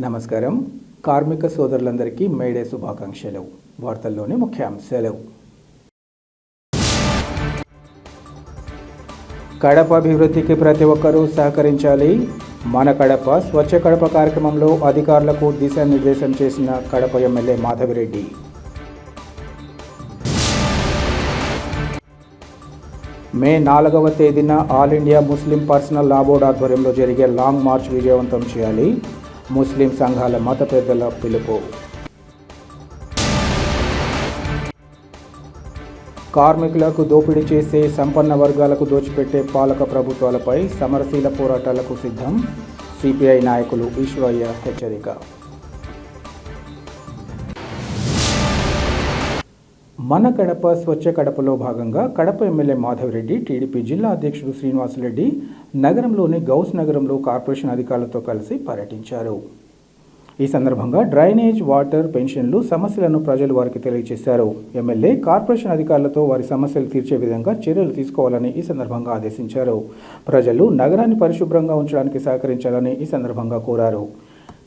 నమస్కారం. కార్మిక సోదరులందరికీ మేడే శుభాకాంక్షలు. వార్తల్లోని ముఖ్యాంశాలు. కడప అభివృద్ధికి ప్రతి ఒక్కరూ సహకరించాలి. మన కడప స్వచ్ఛ కడప కార్యక్రమంలో అధికారులకు దిశానిర్దేశం చేసిన కడప ఎమ్మెల్యే మాధవిరెడ్డి. మే 4వ తేదీన ఆల్ ఇండియా ముస్లిం పర్సనల్ లా బోర్డు ఆధ్వర్యంలో జరిగే లాంగ్ మార్చ్ విజయవంతం చేయాలి. ముస్లిం సంఘాల మత పెద్దల పిలుపు. కార్మికులకు దోపిడీ చేసే సంపన్న వర్గాలకు దోచిపెట్టే పాలక ప్రభుత్వాలపై సమరశీల పోరాటాలకు సిద్ధం. సిపిఐ నాయకులు ఈశ్వరయ్య హెచ్చరిక. మన కడప స్వచ్ఛ కడపలో భాగంగా కడప ఎమ్మెల్యే మాధవిరెడ్డి, టీడీపీ జిల్లా అధ్యక్షుడు శ్రీనివాసరెడ్డి నగరంలోని గౌస్ నగరంలో కార్పొరేషన్ అధికారులతో కలిసి పర్యటించారు. ఈ సందర్భంగా డ్రైనేజ్, వాటర్, పెన్షన్లు సమస్యలను ప్రజలు వారికి తెలియజేశారు. ఎమ్మెల్యే కార్పొరేషన్ అధికారులతో వారి సమస్యలు తీర్చే విధంగా చర్యలు తీసుకోవాలని ఈ సందర్భంగా ఆదేశించారు. ప్రజలు నగరాన్ని పరిశుభ్రంగా ఉంచడానికి సహకరించాలని ఈ సందర్భంగా కోరారు.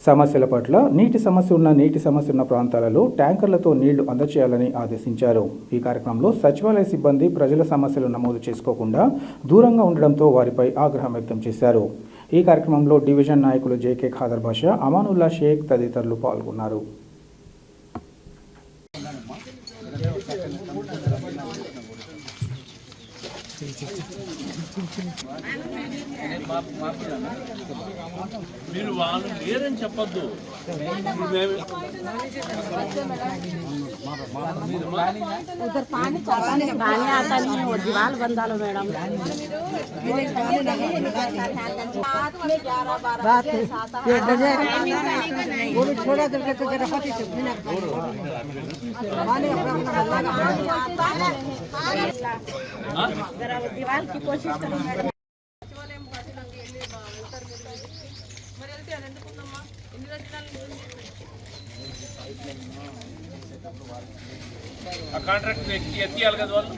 సమస్యల పట్ల నీటి సమస్య ఉన్న ప్రాంతాలలో ట్యాంకర్లతో నీళ్లు అందచేయాలని ఆదేశించారు. ఈ కార్యక్రమంలో సచివాలయ సిబ్బంది ప్రజల సమస్యలు నమోదు చేసుకోకుండా దూరంగా ఉండడంతో వారిపై ఆగ్రహం వ్యక్తం చేశారు. ఈ కార్యక్రమంలో డివిజన్ నాయకులు జేకే ఖాదర్ బాషా, అమానుల్లా షేక్ తదితరులు పాల్గొన్నారు. మీరు వాళ్ళు లేరని చెప్పొద్దు. उधर पानी आता नहीं है, वो दीवार बंदा लो मैडम। वो भी छोड़ा करके तो जरा फटी से जरा दीवार की कोशिश करो मैडम। ఆ కాంట్రాక్ట్ ఎత్తియాలి కదా వాళ్ళు.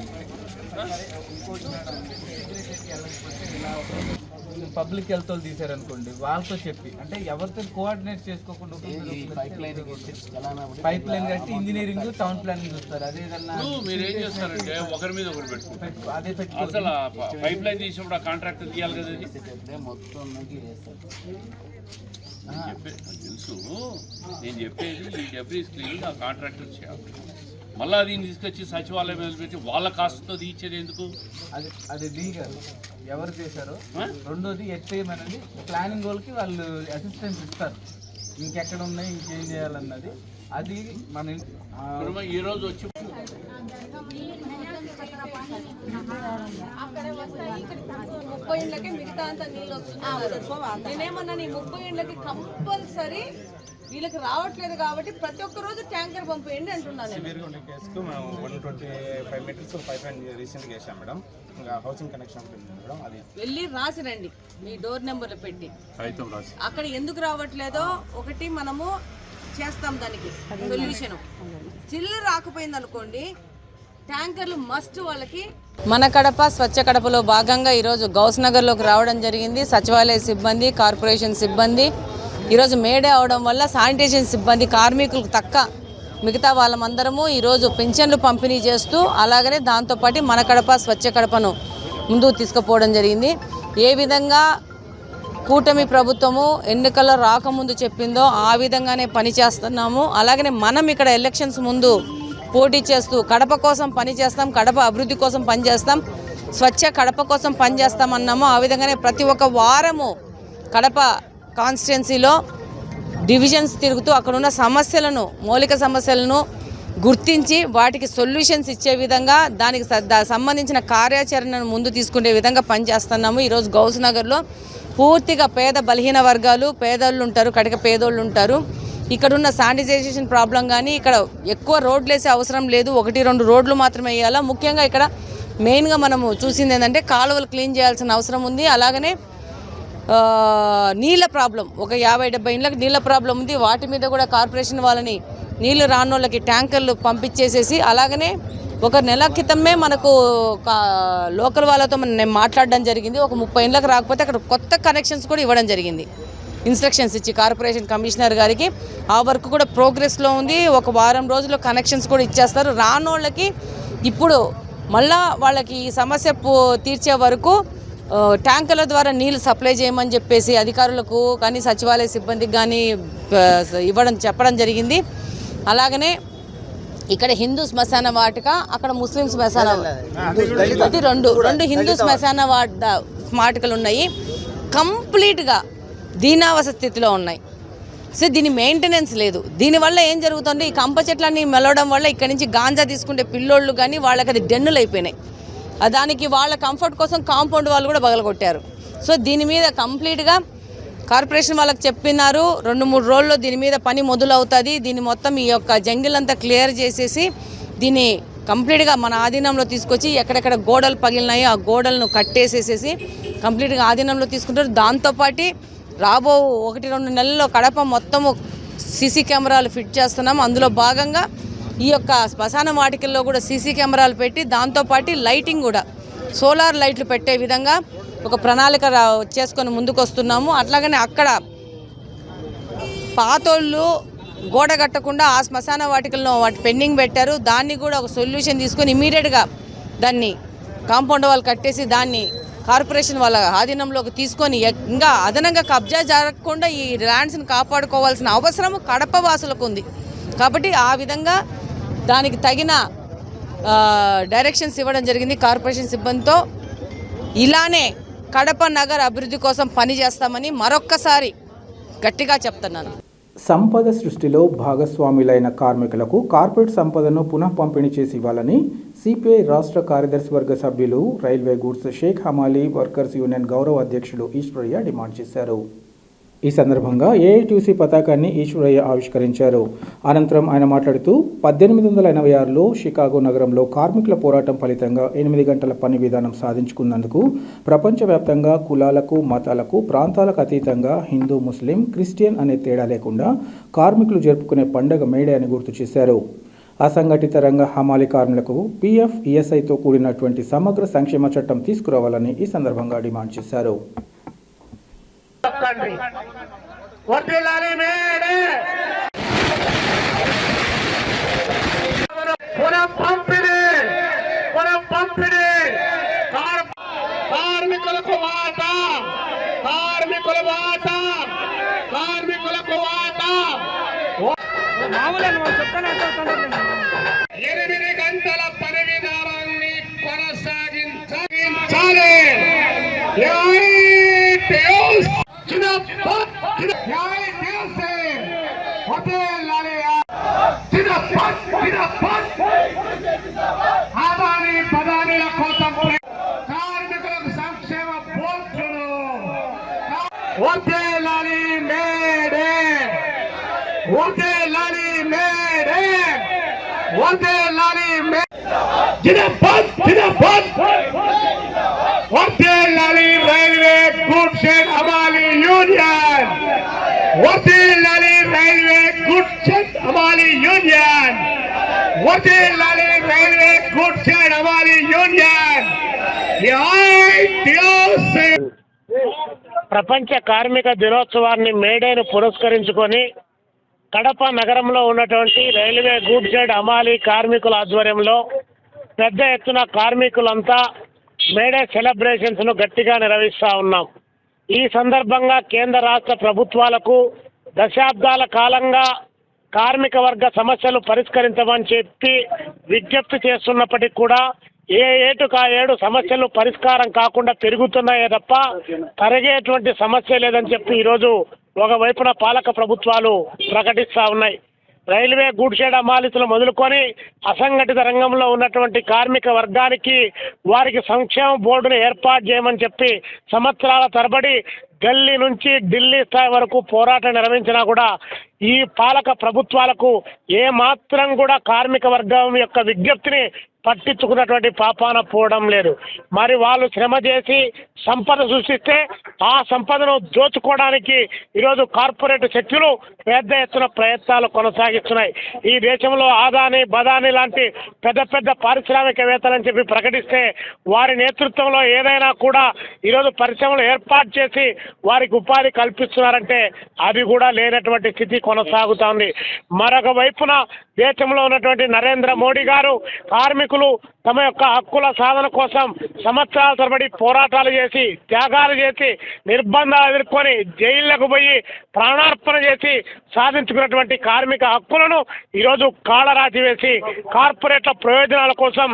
పబ్లిక్ హెల్త్ వాళ్ళు తీసారనుకోండి, వాళ్ళతో చెప్పి అంటే ఎవరితో కోఆర్డినేట్ చేసుకోకుండా పైప్ లైన్ కట్టి ఇంజనీరింగ్, టౌన్ ప్లానింగ్ చూస్తారు. అదే మీరు ఏం చేస్తారంటే ఒకరి మీద ఒకటి పెట్టుకుంటారు. అదే అసలు పైప్ లైన్ తీసినప్పుడు ఆ కాంట్రాక్ట్ తీయాలి కదా. తెలుసు, నేను చెప్పేది ఈ డబ్ల్యూ స్క్రీన్ ఆ కాంట్రాక్టర్ చేయాలి. మళ్ళీ దీన్ని తీసుకొచ్చి సచివాలయం మీద పెట్టి వాళ్ళ కాస్ట్తో తీర్చేది ఎందుకు? అది లీగల్ ఎవరు చేశారో. రెండోది ఎట్ఏఎం అనేది ప్లానింగ్ వాళ్ళకి వాళ్ళు అసిస్టెన్స్ ఇస్తారు, ఇంకెక్కడ ఉన్నాయి ఇంకేం చేయాలన్నది. అది మన ఈరోజు వచ్చి ముప్పై ఏళ్ళకి మిగతా అంతా నీళ్ళు వస్తున్నాయి. నేనేమన్నా నీ 30 ఏళ్ళకి కంపల్సరీ వీళ్ళకి రావట్లేదు కాబట్టి ప్రతి ఒక్క రోజు ట్యాంకర్ పంపేయండి అంటున్నాను. కేసుకు మనం 125 మీటర్స్ పైప్ లైన్ రీసెంట్గా వేసాం మేడం. ఇంకా హౌసింగ్ కనెక్షన్ మేడం, అది వెళ్ళి రాసి రండి మీ డోర్ నెంబర్లు పెట్టి. అక్కడ ఎందుకు రావట్లేదో ఒకటి మనము చేస్తాం, దానికి సొల్యూషన్. చిల్లు రాకపోయింది అనుకోండి, ట్యాంకర్లు మస్ట్ వాళ్ళకి. మన కడప స్వచ్ఛ కడపలో భాగంగా ఈరోజు గౌస్ నగర్లోకి రావడం జరిగింది. సచివాలయ సిబ్బంది, కార్పొరేషన్ సిబ్బంది ఈరోజు మేడే అవడం వల్ల శానిటేషన్ సిబ్బంది, కార్మికులకు తక్క మిగతా వాళ్ళమందరము ఈరోజు పెన్షన్లు పంపిణీ చేస్తూ అలాగనే దాంతోపాటు మన కడప స్వచ్ఛ కడపను ముందుకు తీసుకుపోవడం జరిగింది. ఏ విధంగా కూటమి ప్రభుత్వము ఎన్నికల్లో రాకముందు చెప్పిందో ఆ విధంగానే పనిచేస్తున్నాము. అలాగనే మనం ఇక్కడ ఎలక్షన్స్ ముందు పోటీ చేస్తూ కడప కోసం పనిచేస్తాం, కడప అభివృద్ధి కోసం పనిచేస్తాం, స్వచ్ఛ కడప కోసం పనిచేస్తామన్నాము. ఆ విధంగానే ప్రతి ఒక్క వారము కడప కాన్స్టిట్యున్సీలో డివిజన్స్ తిరుగుతూ అక్కడున్న సమస్యలను, మౌలిక సమస్యలను గుర్తించి వాటికి సొల్యూషన్స్ ఇచ్చే విధంగా దానికి సంబంధించిన కార్యాచరణను ముందు తీసుకునే విధంగా పనిచేస్తున్నాము. ఈరోజు గౌస్ నగర్లో పూర్తిగా పేద బలహీన వర్గాలు, పేదోళ్ళు ఉంటారు, కటిక పేదోళ్ళు ఉంటారు. ఇక్కడున్న శానిటైజేషన్ ప్రాబ్లం కానీ ఇక్కడ ఎక్కువ రోడ్లు వేసే అవసరం లేదు, 1-2 రోడ్లు మాత్రమే వేయాలా. ముఖ్యంగా ఇక్కడ మెయిన్గా మనము చూసింది ఏంటంటే కాలువలు క్లీన్ చేయాల్సిన అవసరం ఉంది. అలాగనే నీళ్ళ ప్రాబ్లం, ఒక 50-70 ఇళ్ళకి నీళ్ళ ప్రాబ్లం ఉంది. వాటి మీద కూడా కార్పొరేషన్ వాళ్ళని నీళ్లు రానోళ్ళకి ట్యాంకర్లు పంపించేసేసి, అలాగనే ఒక నెల క్రితమే మనకు లోకల్ వాళ్ళతో నేను మాట్లాడడం జరిగింది. ఒక 30 ఇళ్ళకి రాకపోతే అక్కడ కొత్త కనెక్షన్స్ కూడా ఇవ్వడం జరిగింది. ఇన్స్ట్రక్షన్స్ ఇచ్చి కార్పొరేషన్ కమిషనర్ గారికి ఆ వర్క్ కూడా ప్రోగ్రెస్లో ఉంది. ఒక వారం రోజుల్లో కనెక్షన్స్ కూడా ఇచ్చేస్తారు. రానోళ్ళకి ఇప్పుడు మళ్ళా వాళ్ళకి ఈ సమస్య తీర్చే వరకు ట్యాంకర్ల ద్వారా నీళ్ళు సప్లై చేయమని చెప్పేసి అధికారులకు కానీ సచివాలయ సిబ్బందికి కానీ చెప్పడం జరిగింది. అలాగనే ఇక్కడ హిందూ శ్మశాన వాటిక, అక్కడ ముస్లిం శ్మశాన అది రెండు హిందూ శ్మశాన వాటికలు ఉన్నాయి. కంప్లీట్గా దీనావస్థ స్థితిలో ఉన్నాయి. సో దీని మెయింటెనెన్స్ లేదు. దీనివల్ల ఏం జరుగుతుంది, ఈ కంప చెట్లన్నీ మెలవడం వల్ల ఇక్కడి నుంచి గాంజా తీసుకుంటే పిల్లోళ్ళు కానీ వాళ్ళకి అది డెన్నులు అయిపోయినాయి. దానికి వాళ్ళ కంఫర్ట్ కోసం కాంపౌండ్ వాళ్ళు కూడా పగలగొట్టారు. సో దీని మీద కంప్లీట్గా కార్పొరేషన్ వాళ్ళకి చెప్పినారు 2-3 రోజుల్లో దీని మీద పని మొదలవుతుంది. దీన్ని మొత్తం ఈ యొక్క జంగిల్ అంతా క్లియర్ చేసేసి దీన్ని కంప్లీట్గా మన ఆధీనంలో తీసుకొచ్చి ఎక్కడెక్కడ గోడలు పగిలినాయో ఆ గోడలను కట్టేసేసేసి కంప్లీట్గా ఆధీనంలో తీసుకుంటారు. దాంతోపాటు రాబో 1-2 నెలల్లో కడప మొత్తము సీసీ కెమెరాలు ఫిట్ చేస్తున్నాం. అందులో భాగంగా ఈ యొక్క శ్మశాన వాటికల్లో కూడా సీసీ కెమెరాలు పెట్టి దాంతోపాటు లైటింగ్ కూడా సోలార్ లైట్లు పెట్టే విధంగా ఒక ప్రణాళిక చేసుకొని ముందుకు వస్తున్నాము. అట్లాగనే అక్కడ పాతోళ్ళు గోడ కట్టకుండా ఆ శ్మశాన వాటికల్లో వాటి పెండింగ్ పెట్టారు. దాన్ని కూడా ఒక సొల్యూషన్ తీసుకొని ఇమీడియట్గా దాన్ని కాంపౌండ్ వాళ్ళు కట్టేసి దాన్ని కార్పొరేషన్ వాళ్ళ ఆధీనంలోకి తీసుకొని ఇంకా అదనంగా కబ్జా జరగకుండా ఈ ల్యాండ్స్ని కాపాడుకోవాల్సిన అవసరం కడప వాసులకు ఉంది. కాబట్టి ఆ విధంగా దానికి తగిన డైరెక్షన్స్ ఇవ్వడం జరిగింది కార్పొరేషన్ సిబ్బందితో. ఇలానే కడప నగర అభివృద్ధి కోసం పనిచేస్తామని మరొక్కసారి గట్టిగా చెప్తున్నాను. సంపద సృష్టిలో భాగస్వాములైన కార్మికులకు కార్పొరేట్ సంపదను పునః పంపిణీ చేసి ఇవ్వాలని సిపిఐ రాష్ట్ర కార్యదర్శి వర్గ సభ్యులు రైల్వే గూడ్స్ షేక్ హమాలీ వర్కర్స్ యూనియన్ గౌరవ అధ్యక్షులు ఈశ్వరయ్య డిమాండ్ చేశారు. ఈ సందర్భంగా ఏఐటీసీ పతాకాన్ని ఈశ్వరయ్య ఆవిష్కరించారు. అనంతరం ఆయన మాట్లాడుతూ 1886లో షికాగో నగరంలో కార్మికుల పోరాటం ఫలితంగా 8 గంటల పని విధానం సాధించుకున్నందుకు ప్రపంచవ్యాప్తంగా కులాలకు, మతాలకు, ప్రాంతాలకు అతీతంగా హిందూ, ముస్లిం, క్రిస్టియన్ అనే తేడా లేకుండా కార్మికులు జరుపుకునే పండుగ మేడే అని గుర్తు చేశారు. అసంఘటిత రంగ హమాలీ కార్మికులకు పీఎఫ్, ఈఎస్ఐతో కూడినటువంటి సమగ్ర సంక్షేమ చట్టం తీసుకురావాలని ఈ సందర్భంగా డిమాండ్ చేశారు. కార్మికులకు వాట 8 గంటల పని విధానాన్ని కొనసాగించాలి. ఆదాని పదానిల కోసం కార్మికులకు సంక్షేమ బోర్డును వదిలాలి మేడే వదిలాలి రైల్వే గూడ్స్ అండ్ హమాలీ యూనియన్ వదిలాలి రైల్వే గూడ్స్ అండ్ హమాలీ యూనియన్ వదిలాలి రైల్వే గూడ్స్ అండ్ హమాలీ యూనియన్. ప్రపంచ కార్మిక దినోత్సవాన్ని మేడేను పురస్కరించుకొని కడప నగరంలో ఉన్నటువంటి రైల్వే గూడ్స్ అండ్ హమాలీ కార్మికుల ఆధ్వర్యంలో పెద్ద ఎత్తున కార్మికులంతా మేడే సెలబ్రేషన్స్ను గట్టిగా నిర్వహిస్తూ ఉన్నాం. ఈ సందర్భంగా కేంద్ర రాష్ట్ర ప్రభుత్వాలకు దశాబ్దాల కాలంగా కార్మిక వర్గ సమస్యలు పరిష్కరించమని చెప్పి విజ్ఞప్తి చేస్తున్నప్పటికీ కూడా ఏటుకా ఏడు సమస్యలు పరిష్కారం కాకుండా పెరుగుతున్నాయే తప్ప తరిగేటువంటి సమస్య లేదని చెప్పి ఈరోజు ఒకవైపున పాలక ప్రభుత్వాలు ప్రకటిస్తూ ఉన్నాయి. రైల్వే గూడ్స్ అండ్ హమాలీలు మొదలుకొని అసంఘటిత రంగంలో ఉన్నటువంటి కార్మిక వర్గానికి వారికి సంక్షేమ బోర్డును ఏర్పాటు చేయమని చెప్పి సంవత్సరాల తరబడి గల్లీ నుంచి ఢిల్లీ స్థాయి వరకు పోరాటం నిర్వహించినా కూడా ఈ పాలక ప్రభుత్వాలకు ఏ మాత్రం కూడా కార్మిక వర్గం యొక్క విజ్ఞప్తిని పట్టించుకున్నటువంటి పాపాన పోవడం లేదు. మరి వాళ్ళు శ్రమ చేసి సంపద సృష్టిస్తే ఆ సంపదను దోచుకోవడానికి ఈరోజు కార్పొరేట్ శక్తులు పెద్ద ఎత్తున ప్రయత్నాలు కొనసాగిస్తున్నాయి. ఈ దేశంలో ఆదాని బదాని లాంటి పెద్ద పెద్ద పారిశ్రామికవేత్తలని చెప్పి ప్రకటిస్తే వారి నేతృత్వంలో ఏదైనా కూడా ఈరోజు పరిశ్రమలు ఏర్పాటు చేసి వారికి ఉపాధి కల్పిస్తున్నారంటే అది కూడా లేనటువంటి స్థితి కొనసాగుతోంది. మరొక వైపున దేశంలో ఉన్నటువంటి నరేంద్ర మోడీ గారు కార్మికులు తమ యొక్క హక్కుల సాధన కోసం సంవత్సరాల తరబడి పోరాటాలు చేసి త్యాగాలు చేసి నిర్బంధాలు ఎదుర్కొని జైళ్లకు పోయి ప్రాణార్పణ చేసి సాధించుకున్నటువంటి కార్మిక హక్కులను ఈరోజు కాళ్ళరాచి వేసి కార్పొరేట్ల ప్రయోజనాల కోసం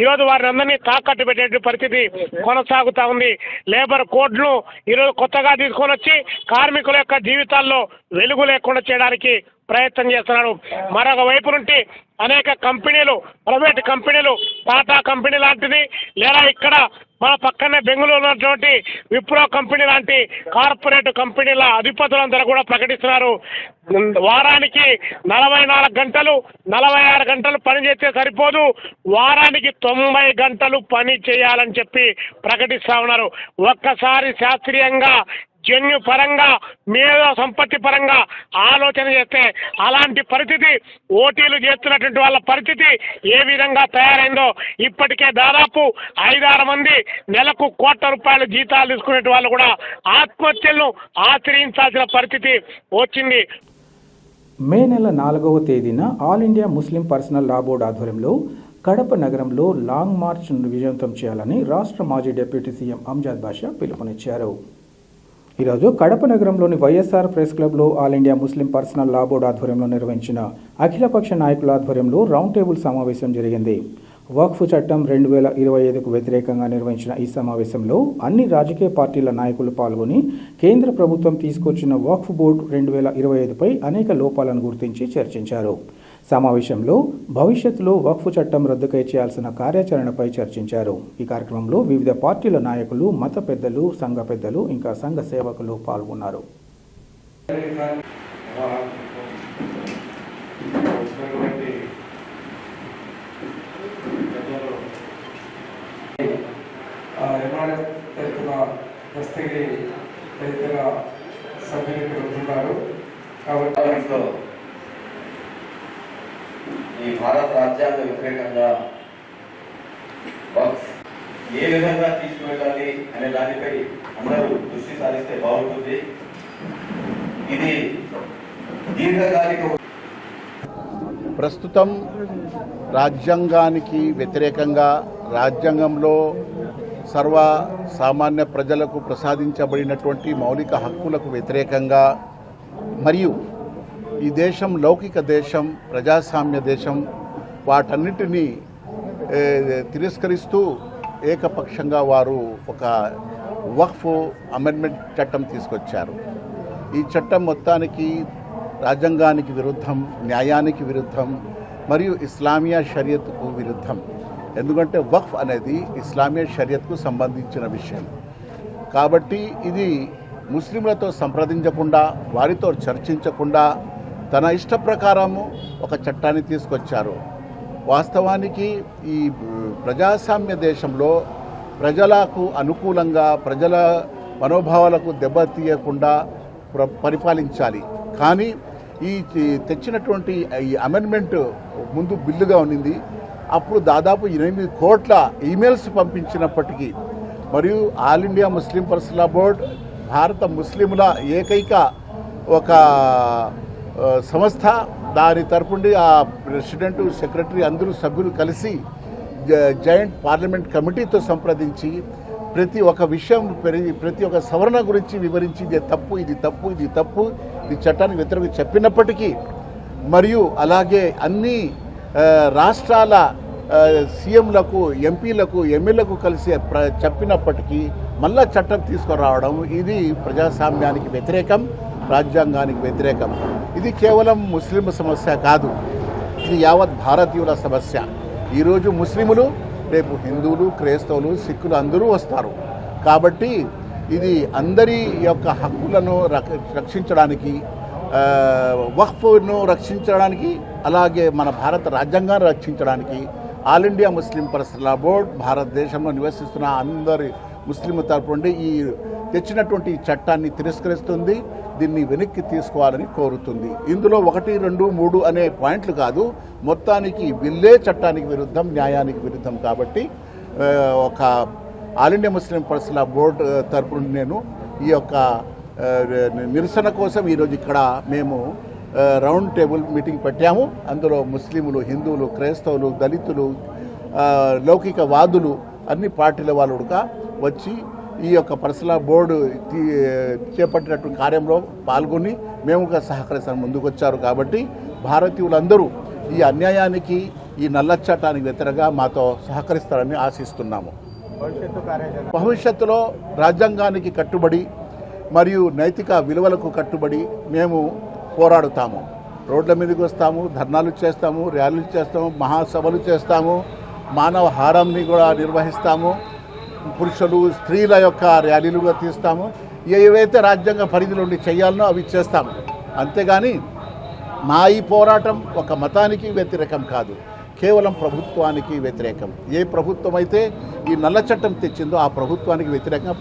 ఈరోజు వారిని అందరినీ తాకట్టు పెట్టే పరిస్థితి కొనసాగుతూ ఉంది. లేబర్ కోడ్ను ఈరోజు కొత్తగా తీసుకొని వచ్చి కార్మికుల యొక్క జీవితాల్లో వెలుగు లేకుండా చేయడానికి ప్రయత్నం చేస్తున్నారు. మరొక వైపు నుండి అనేక కంపెనీలు, ప్రైవేట్ కంపెనీలు, టాటా కంపెనీ లాంటిది, లేదా ఇక్కడ మన పక్కనే బెంగళూరు ఉన్నటువంటి విప్రో కంపెనీ లాంటి కార్పొరేట్ కంపెనీల అధిపతులందరూ కూడా ప్రకటిస్తున్నారు, వారానికి 44 గంటలు 46 గంటలు పని చేస్తే సరిపోదు, వారానికి 90 గంటలు పని చేయాలని చెప్పి ప్రకటిస్తూ ఉన్నారు. ఒక్కసారి శాస్త్రీయంగా జన్యు పరంగా మేధో సంపత్తి పరంగా ఆలోచన చేస్తే అలాంటి పరిస్థితి ఓటీలు చేస్తున్నటువంటి వాళ్ళ పరిస్థితి ఏ విధంగా తయారైందో ఇప్పటికే దాదాపు 5-6 మంది నెలకు ₹1,00,00,000 జీతాలు తీసుకునే వాళ్ళు కూడా ఆత్మహత్యలను ఆశ్రయించాల్సిన పరిస్థితి వచ్చింది. మే నెల 4వ తేదీన ఆల్ ఇండియా ముస్లిం పర్సనల్ లా బోర్డు ఆధ్వర్యంలో కడప నగరంలో లాంగ్ మార్చ్ విజయవంతం చేయాలని రాష్ట్ర మాజీ డిప్యూటీ సీఎం అంజాద్ బాషా పిలుపునిచ్చారు. ఈరోజు కడప నగరంలోని వైఎస్ఆర్ ప్రెస్ క్లబ్లో ఆల్ ఇండియా ముస్లిం పర్సనల్ లా బోర్డు ఆధ్వర్యంలో నిర్వహించిన అఖిలపక్ష నాయకుల ఆధ్వర్యంలో రౌండ్ టేబుల్ సమావేశం జరిగింది. వక్ఫ్ చట్టం 2025కు వ్యతిరేకంగా నిర్వహించిన ఈ సమావేశంలో అన్ని రాజకీయ పార్టీల నాయకులు పాల్గొని కేంద్ర ప్రభుత్వం తీసుకొచ్చిన వక్ఫ్ బోర్డు 2025పై అనేక లోపాలను గుర్తించి చర్చించారు. సమావేశంలో భవిష్యత్తులో వక్ఫ్ చట్టం రద్దుకై చేయాల్సిన కార్యాచరణపై చర్చించారు. ఈ కార్యక్రమంలో వివిధ పార్టీల నాయకులు, మత పెద్దలు, సంఘ పెద్దలు, ఇంకా సంఘ సేవకులు పాల్గొన్నారు. ఈ భారత రాజ్యాంగ వ్యతిరేకంగా వక్ఫ్ ఏ విధంగా తీసుకువెళ్ళాలి అనే దానిపై అందరూ దృష్టి సారిస్తే బాగుంటుంది. ఇది దీర్ఘకాలిక. ప్రస్తుతం రాజ్యాంగానికి వ్యతిరేకంగా రాజ్యాంగంలో సర్వ సామాన్య ప్రజలకు ప్రసాదించబడినటువంటి మౌలిక హక్కులకు వ్యతిరేకంగా మరియు ఈ దేశం లౌకిక దేశం, ప్రజాస్వామ్య దేశం, వాటన్నిటినీ తిరస్కరిస్తూ ఏకపక్షంగా వారు ఒక వక్ఫ్ అమెండ్మెంట్ చట్టం తీసుకొచ్చారు. ఈ చట్టం మొత్తానికి రాజ్యాంగానికి విరుద్ధం, న్యాయానికి విరుద్ధం మరియు ఇస్లామియా షరియత్కు విరుద్ధం. ఎందుకంటే వక్ఫ్ అనేది ఇస్లామియా షరియత్కు సంబంధించిన విషయం కాబట్టి ఇది ముస్లింలతో సంప్రదించకుండా, వారితో చర్చించకుండా తన ఇష్ట ప్రకారము ఒక చట్టాన్ని తీసుకొచ్చారు. వాస్తవానికి ఈ ప్రజాస్వామ్య దేశంలో ప్రజలకు అనుకూలంగా, ప్రజల మనోభావాలకు దెబ్బతీయకుండా పరిపాలించాలి. కానీ ఈ తెచ్చినటువంటి ఈ అమెండ్మెంట్ ముందు బిల్లుగా ఉన్నింది. అప్పుడు దాదాపు 8 కోట్ల ఈమెయిల్స్ పంపించినప్పటికీ మరియు ఆల్ ఇండియా ముస్లిం పర్సనల్ లా బోర్డ్ భారత ముస్లింల ఏకైక ఒక సంస్థ, దాని తరపుండి ఆ ప్రెసిడెంట్, సెక్రటరీ అందరూ సభ్యులు కలిసి జాయింట్ పార్లమెంట్ కమిటీతో సంప్రదించి ప్రతి ఒక్క విషయం, ప్రతి ఒక్క సవరణ గురించి వివరించి ఇది తప్పు, ఇది తప్పు, ఇది తప్పు, ఇది చట్టానికి వ్యతిరేకంగా చెప్పినప్పటికీ మరియు అలాగే అన్ని రాష్ట్రాల సీఎంలకు, ఎంపీలకు, ఎమ్మెల్యేలకు కలిసి చెప్పినప్పటికీ మళ్ళా చట్టం తీసుకురావడం ఇది ప్రజాస్వామ్యానికి వ్యతిరేకం, రాజ్యాంగానికి వ్యతిరేకం. ఇది కేవలం ముస్లిం సమస్య కాదు, ఇది యావత్ భారతీయుల సమస్య. ఈరోజు ముస్లిములు, రేపు హిందువులు, క్రైస్తవులు, సిక్కులు అందరూ వస్తారు. కాబట్టి ఇది అందరి యొక్క హక్కులను రక్షించడానికి, వక్ఫ్ను రక్షించడానికి, అలాగే మన భారత రాజ్యాంగాన్ని రక్షించడానికి ఆల్ ఇండియా ముస్లిం పర్సనల్ లా బోర్డ్ భారతదేశంలో నివసిస్తున్న అందరి ముస్లింల తరపు నుండి ఈ తెచ్చినటువంటి ఈ చట్టాన్ని తిరస్కరిస్తుంది, దీన్ని వెనక్కి తీసుకోవాలని కోరుతుంది. ఇందులో 1, 2, 3 అనే పాయింట్లు కాదు, మొత్తానికి బిల్లే చట్టానికి విరుద్ధం, న్యాయానికి విరుద్ధం. కాబట్టి ఒక ఆల్ ఇండియా ముస్లిం పర్సనల్ లా బోర్డు తరపు నుండి నేను ఈ యొక్క నిరసన కోసం ఈరోజు ఇక్కడ మేము రౌండ్ టేబుల్ మీటింగ్ పెట్టాము. అందులో ముస్లింలు, హిందువులు, క్రైస్తవులు, దళితులు, లౌకికవాదులు అన్ని పార్టీల వాళ్ళు వచ్చి ఈ యొక్క పర్సనల్ బోర్డు చేపట్టినటువంటి కార్యంలో పాల్గొని మేము సహకరిస్తాను ముందుకు వచ్చారు. కాబట్టి భారతీయులందరూ ఈ అన్యాయానికి, ఈ నల్ల చట్టానికి వ్యతిరేకంగా మాతో సహకరిస్తారని ఆశిస్తున్నాము. భవిష్యత్తులో రాజ్యాంగానికి కట్టుబడి మరియు నైతిక విలువలకు కట్టుబడి మేము పోరాడుతాము. రోడ్ల మీదకి వస్తాము, ధర్నాలు చేస్తాము, ర్యాలీలు చేస్తాము, మహాసభలు చేస్తాము, మానవ హారంని కూడా నిర్వహిస్తాము, పురుషులు స్త్రీల యొక్క ర్యాలీలుగా తీస్తాము. ఏవైతే రాజ్యాంగ పరిధిలో ఉండి చేయాలనో అవి చేస్తాము. అంతేగాని మా ఈ పోరాటం ఒక మతానికి వ్యతిరేకం కాదు, కేవలం ప్రభుత్వానికి వ్యతిరేకం. ఏ ప్రభుత్వం అయితే ఈ నల్ల చట్టం తెచ్చిందో ఆ ప్రభుత్వానికి వ్యతిరేకంగా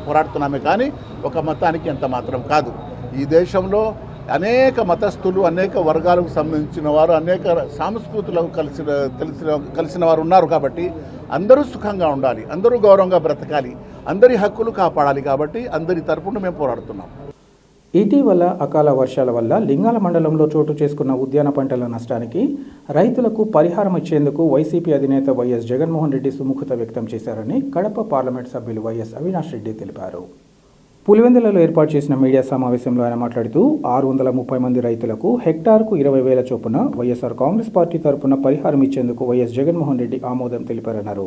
పోరాడుతున్నామే కానీ ఒక మతానికి ఎంత మాత్రం కాదు. ఈ దేశంలో అనేక మతస్థులు, అనేక వర్గాలకు సంబంధించిన వారు, అనేక సంస్కృతులకు కలిసిన వారు ఉన్నారు. కాబట్టి అందరూ సుఖంగా ఉండాలి, అందరూ గౌరవంగా బ్రతకాలి, అందరి హక్కులు కాపాడాలి. కాబట్టి అందరి తరపున మేము పోరాడుతున్నాం. ఇటీవల అకాల వర్షాల వల్ల లింగాల మండలంలో చోటు చేసుకున్న ఉద్యాన పంటల నష్టానికి రైతులకు పరిహారం ఇచ్చేందుకు వైసీపీ అధినేత వైఎస్ జగన్మోహన్ రెడ్డి సుముఖత వ్యక్తం చేశారని కడప పార్లమెంట్ సభ్యులు వైఎస్ అవినాష్ రెడ్డి తెలిపారు. పులివెందులలో ఏర్పాటు చేసిన మీడియా సమావేశంలో ఆయన మాట్లాడుతూ 630 మంది రైతులకు హెక్టార్కు 20,000 చొప్పున వైఎస్ఆర్ కాంగ్రెస్ పార్టీ తరపున పరిహారం ఇచ్చేందుకు వైఎస్ జగన్మోహన్ రెడ్డి ఆమోదం తెలిపారన్నారు.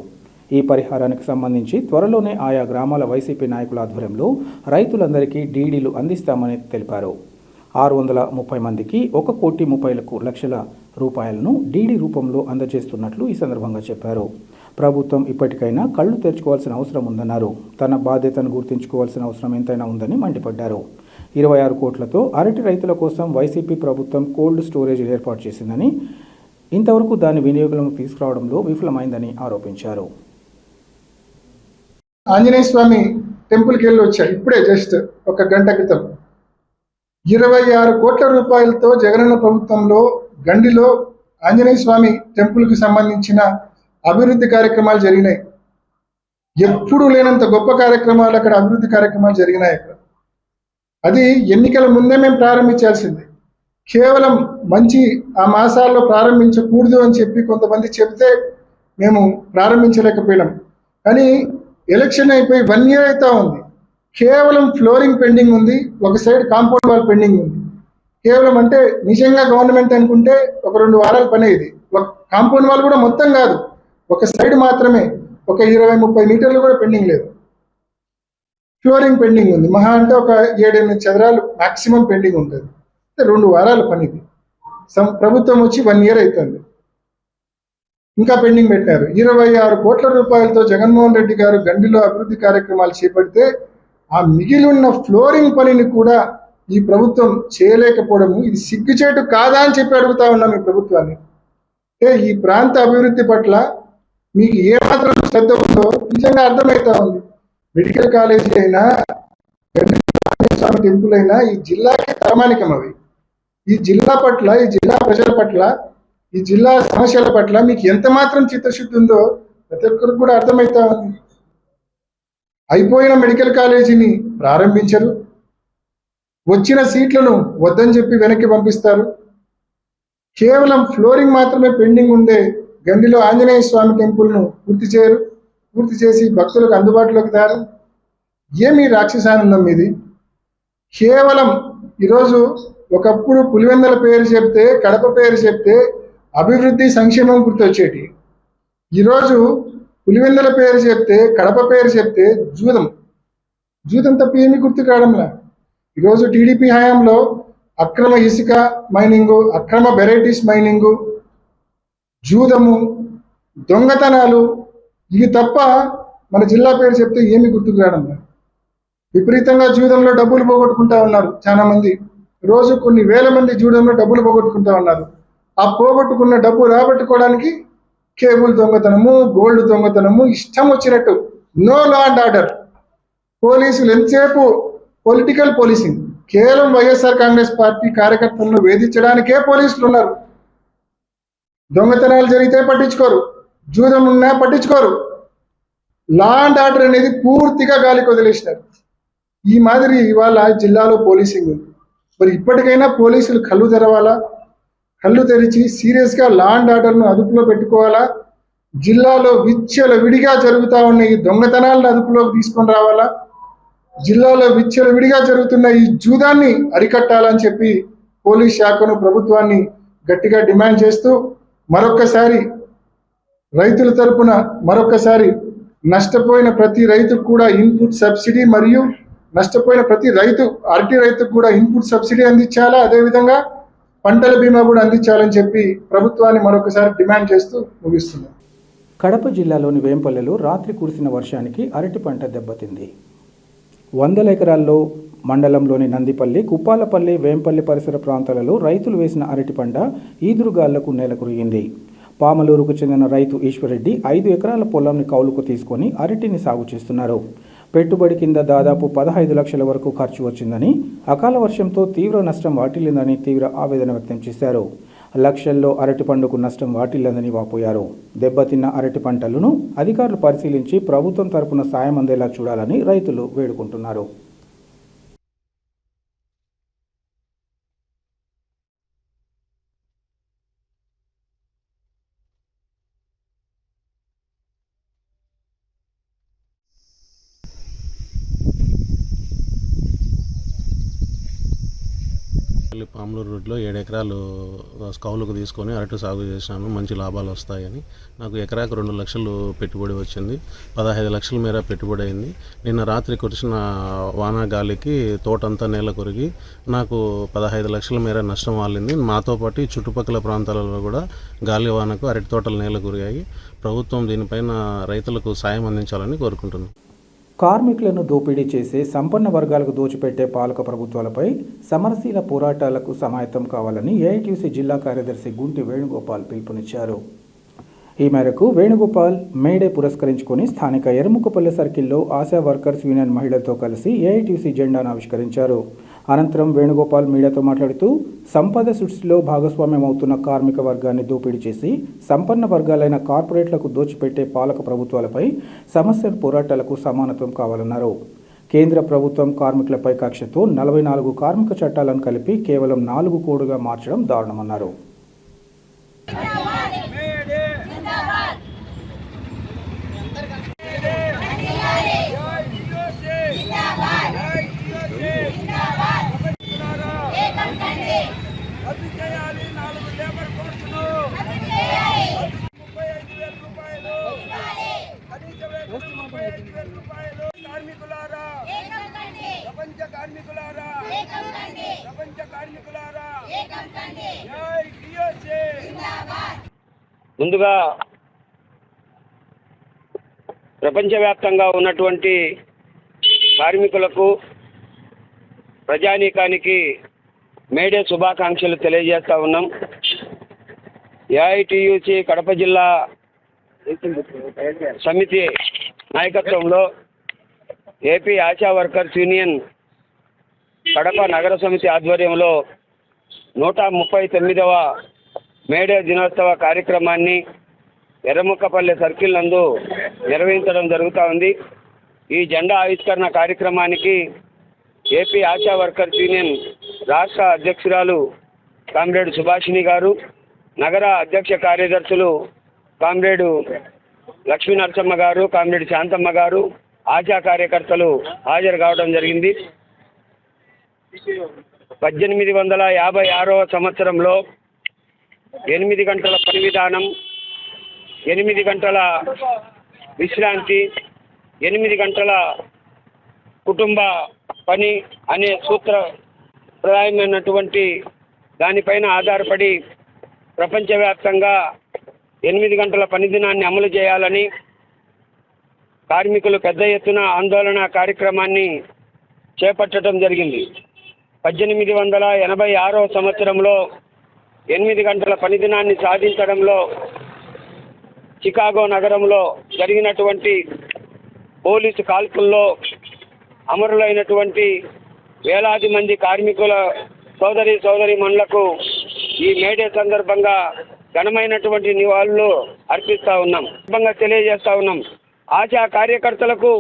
ఈ పరిహారానికి సంబంధించి త్వరలోనే ఆయా గ్రామాల వైసీపీ నాయకుల ఆధ్వర్యంలో రైతులందరికీ డీడీలు అందిస్తామని తెలిపారు. 630 మందికి 1,30,00,00,000 రూపాయలను డీడీ రూపంలో అందజేస్తున్నట్లు ఈ సందర్భంగా చెప్పారు. ప్రభుత్వం ఇప్పటికైనా కళ్ళు తెరుచుకోవాల్సిన అవసరం ఉందన్నారు. తన బాధ్యతను గుర్తుంచుకోవాల్సిన అవసరం ఎంతైనా ఉందని మండిపడ్డారు. 26 కోట్లతో అరటి రైతుల కోసం వైసీపీ ప్రభుత్వం కోల్డ్ స్టోరేజ్ ఏర్పాటు చేసిందని, ఇంతవరకు దాని వినియోగంలోకి తీసుకురావడంలో విఫలమైందని ఆరోపించారు. ఆంజనేయ స్వామి టెంపుల్కి వెళ్ళి వచ్చా ఇప్పుడే జస్ట్ ఒక గంట క్రితం. 26 కోట్ల రూపాయలతో జగనన్న ప్రభుత్వంలో గండిలో ఆంజనేయ స్వామి టెంపుల్కి సంబంధించిన అభివృద్ధి కార్యక్రమాలు జరిగినాయి. ఎప్పుడూ లేనంత గొప్ప కార్యక్రమాలు అక్కడ అభివృద్ధి కార్యక్రమాలు జరిగినాయి. అక్కడ అది ఎన్నికల ముందే మేము ప్రారంభించాల్సింది. కేవలం మంచి ఆ మాసాల్లో ప్రారంభించకూడదు అని చెప్పి కొంతమంది చెబితే మేము ప్రారంభించలేకపోయినాం. కానీ ఎలక్షన్ అయిపోయి 1 year అవుతా ఉంది. కేవలం ఫ్లోరింగ్ పెండింగ్ ఉంది, ఒక సైడ్ కాంపౌండ్ వాల్ పెండింగ్ ఉంది. కేవలం అంటే నిజంగా గవర్నమెంట్ అనుకుంటే ఒక 2 వారాల పనే ఇది. ఒక కాంపౌండ్ వాల్ కూడా మొత్తం కాదు, ఒక సైడ్ మాత్రమే, ఒక 20-30 మీటర్లు కూడా పెండింగ్ లేదు. ఫ్లోరింగ్ పెండింగ్ ఉంది, మహా అంటే ఒక 7-8 చదరాలు మాక్సిమం పెండింగ్ ఉంటుంది. 2 వారాల పని ఇది. ప్రభుత్వం వచ్చి 1 year అవుతుంది, ఇంకా పెండింగ్ పెట్టారు. 26 కోట్ల రూపాయలతో జగన్మోహన్ రెడ్డి గారు గండిలో అభివృద్ధి కార్యక్రమాలు చేపడితే ఆ మిగిలి ఉన్న ఫ్లోరింగ్ పనిని కూడా ఈ ప్రభుత్వం చేయలేకపోవడము ఇది సిగ్గుచేటు కాదా అని చెప్పి అడుగుతా ఉన్నాం ఈ ప్రభుత్వాన్ని. అంటే ఈ ప్రాంత అభివృద్ధి పట్ల మీకు ఏమాత్రం శ్రద్ధ ఉందో నిజంగా అర్థమవుతా ఉంది. మెడికల్ కాలేజీ అయినా, స్వామి టెంపుల్ అయినా ఈ జిల్లాకి తలమానికం. అవి ఈ జిల్లా పట్ల, ఈ జిల్లా ప్రజల పట్ల, ఈ జిల్లా సమస్యల పట్ల మీకు ఎంత మాత్రం చిత్తశుద్ధి ఉందో ప్రతి ఒక్కరికి కూడా అర్థమవుతా ఉంది. అయిపోయిన మెడికల్ కాలేజీని ప్రారంభించరు, వచ్చిన సీట్లను వద్దని చెప్పి వెనక్కి పంపిస్తారు. కేవలం ఫ్లోరింగ్ మాత్రమే పెండింగ్ ఉండే గండిలో ఆంజనేయ స్వామి టెంపుల్ను పూర్తి చేయరు. పూర్తి చేసి భక్తులకు అందుబాటులోకి తేరు. ఏమి రాక్షసానందం ఇది? కేవలం ఈరోజు ఒకప్పుడు పులివెందుల పేరు చెప్తే, కడప పేరు చెప్తే అభివృద్ధి సంక్షేమం గుర్తొచ్చేటి. ఈరోజు పులివెందుల పేరు చెప్తే, కడప పేరు చెప్తే జూదం తప్ప ఏమీ గుర్తు కావడంలా. ఈరోజు టీడీపీ హయాంలో అక్రమ ఇసుక మైనింగు, అక్రమ వెరైటీస్ మైనింగు, జూదము, దొంగతనాలు, ఇవి తప్ప మన జిల్లా పేరు చెప్తే ఏమి గుర్తుకు రావడంలా. విపరీతంగా జూదంలో డబ్బులు పోగొట్టుకుంటా ఉన్నారు చాలా మంది. రోజు కొన్ని వేల మంది జూదంలో డబ్బులు పోగొట్టుకుంటా ఉన్నారు. ఆ పోగొట్టుకున్న డబ్బు రాబట్టుకోవడానికి కేబుల్ దొంగతనము, గోల్డ్ దొంగతనము, ఇష్టం వచ్చినట్టు. No law and order. పోలీసులు ఎంతసేపు పొలిటికల్ పోలీసింగ్. కేవలం వైఎస్ఆర్ కాంగ్రెస్ పార్టీ కార్యకర్తలను వేధించడానికే పోలీసులు ఉన్నారు. దొంగతనాలు జరిగితే పట్టించుకోరు, జూదం ఉన్నా పట్టించుకోరు. లా అండ్ ఆర్డర్ అనేది పూర్తిగా గాలికి వదిలేసినారు. ఈ మాదిరి ఇవాళ జిల్లాలో పోలీసింగ్ ఉంది. మరి ఇప్పటికైనా పోలీసులు కళ్ళు తెరవాలా? కళ్ళు తెరిచి సీరియస్గా లా అండ్ ఆర్డర్ను అదుపులో పెట్టుకోవాలా? జిల్లాలో విడిగా జరుగుతూ ఉన్న ఈ దొంగతనాలను అదుపులోకి తీసుకొని రావాలా? జిల్లాలో విడిగా జరుగుతున్న ఈ జూదాన్ని అరికట్టాలని చెప్పి పోలీస్ శాఖను, ప్రభుత్వాన్ని గట్టిగా డిమాండ్ చేస్తూ మరొక్కసారి రైతుల తరపున నష్టపోయిన ప్రతి రైతుకు కూడా ఇన్పుట్ సబ్సిడీ, మరియు నష్టపోయిన ప్రతి అరటి రైతుకు కూడా ఇన్పుట్ సబ్సిడీ అందించాలా, అదేవిధంగా పంటల బీమా కూడా అందించాలని చెప్పి ప్రభుత్వాన్ని మరొకసారి డిమాండ్ చేస్తూ ముగిస్తున్నాం. కడప జిల్లాలోని వేంపల్లెలో రాత్రి కురిసిన వర్షానికి అరటి పంట దెబ్బతింది. 100 ఎకరాల్లో మండలంలోని నందిపల్లి, కుప్పాలపల్లి, వేంపల్లి పరిసర ప్రాంతాలలో రైతులు వేసిన అరటి పంట ఈదురుగాళ్లకు నేలకురిగింది. పామలూరుకు చెందిన రైతు ఈశ్వర్రెడ్డి 5 ఎకరాల పొలాన్ని కౌలుకు తీసుకొని అరటిని సాగు చేస్తున్నారు. పెట్టుబడి కింద దాదాపు 15 లక్షల వరకు ఖర్చు వచ్చిందని, అకాల వర్షంతో తీవ్ర నష్టం వాటిల్లిందని తీవ్ర ఆవేదన వ్యక్తం చేశారు. లక్షల్లో అరటి పండుకు నష్టం వాటిల్లిందని వాపోయారు. దెబ్బతిన్న అరటి పంటలను అధికారులు పరిశీలించి ప్రభుత్వం తరపున సాయం అందేలా చూడాలని రైతులు వేడుకుంటున్నారు. పామలూరు రోడ్లో 7 ఎకరాలు కౌలుకు తీసుకొని అరటి సాగు చేసినాను. మంచి లాభాలు వస్తాయని నాకు ఎకరాకు 2 లక్షలు పెట్టుబడి వచ్చింది. 15 లక్షల మేర పెట్టుబడి అయింది. నిన్న రాత్రి కురిసిన వాన గాలికి తోటంతా నేల కొరిగి నాకు 15 లక్షల మేర నష్టం వాలింది. మాతో పాటు చుట్టుపక్కల ప్రాంతాలలో కూడా గాలి వానకు అరటి తోటలు నేల కొరిగాయి. ప్రభుత్వం దీనిపైన రైతులకు సాయం అందించాలని కోరుకుంటున్నాను. కార్మికులను దోపిడీ చేసే సంపన్న వర్గాలకు దోచిపెట్టే పాలక ప్రభుత్వాలపై సమరశీల పోరాటాలకు సమాయత్తం కావాలని ఏఐటీయూసీ జిల్లా కార్యదర్శి గుంటి వేణుగోపాల్ పిలుపునిచ్చారు. ఈ మేరకు వేణుగోపాల్ మేడే పురస్కరించుకొని స్థానిక ఎర్ముకపల్లె సర్కిల్లో ఆశా వర్కర్స్ యూనియన్ మహిళలతో కలిసి ఏఐటీయూసీ జెండాను ఆవిష్కరించారు. అనంతరం వేణుగోపాల్ మీడియాతో మాట్లాడుతూ సంపద సృష్టిలో భాగస్వామ్యం అవుతున్న కార్మిక వర్గాన్ని దోపిడీ చేసి సంపన్న వర్గాలైన కార్పొరేట్లకు దోచిపెట్టే పాలక ప్రభుత్వాలపై సమస్యల పోరాటాలకు సమానత్వం కావాలన్నారు. కేంద్ర ప్రభుత్వం కార్మికులపై కక్షతో 44 కార్మిక చట్టాలను కలిపి కేవలం 4 కోడ్లుగా మార్చడం దారుణమన్నారు. ముందుగా ప్రపంచవ్యాప్తంగా ఉన్నటువంటి కార్మికులకు, ప్రజానీకానికి మేడే శుభాకాంక్షలు తెలియజేస్తా ఉన్నాం. ఏఐటీయూసీ కడప జిల్లా సమితి నాయకత్వంలో AP ASHA workers union Kadapa నగర సమితి ఆధ్వర్యంలో 139వ మేడే దినోత్సవ కార్యక్రమాన్ని ఎర్రముక్కపల్లె సర్కిల్ నందు నిర్వహించడం జరుగుతూ ఉంది. ఈ జెండా ఆవిష్కరణ కార్యక్రమానికి ఏపీ ఆశా వర్కర్స్ యూనియన్ రాష్ట్ర అధ్యక్షురాలు కామ్రేడ్ సుభాషిణి గారు, నగర అధ్యక్ష కార్యదర్శులు కామ్రేడు లక్ష్మీ నరసమ్మ గారు, కామ్రేడ్ శాంతమ్మ గారు, ఆశా కార్యకర్తలు హాజరు కావడం జరిగింది. 1856వ సంవత్సరంలో 8 గంటల పని విధానం, 8 గంటల విశ్రాంతి, 8 గంటల కుటుంబ పని అనే సూత్రప్రాయమైనటువంటి దానిపైన ఆధారపడి ప్రపంచవ్యాప్తంగా 8 గంటల పని దినాన్ని అమలు చేయాలని కార్మికులు పెద్ద ఎత్తున ఆందోళన కార్యక్రమాన్ని చేపట్టడం జరిగింది. 1886వ సంవత్సరంలో 8 గంటల పని దినాన్ని సాధించడంలో చికాగో నగరంలో జరిగినటువంటి పోలీసు కాల్పుల్లో అమరులైనటువంటి వేలాది మంది కార్మికుల సోదరీమణులకు ఈ మేడే సందర్భంగా ఘనమైనటువంటి నివాళులు అర్పిస్తా ఉన్నాం. తెలియజేస్తా ఉన్నాం. ఆశా కార్యకర్తలకు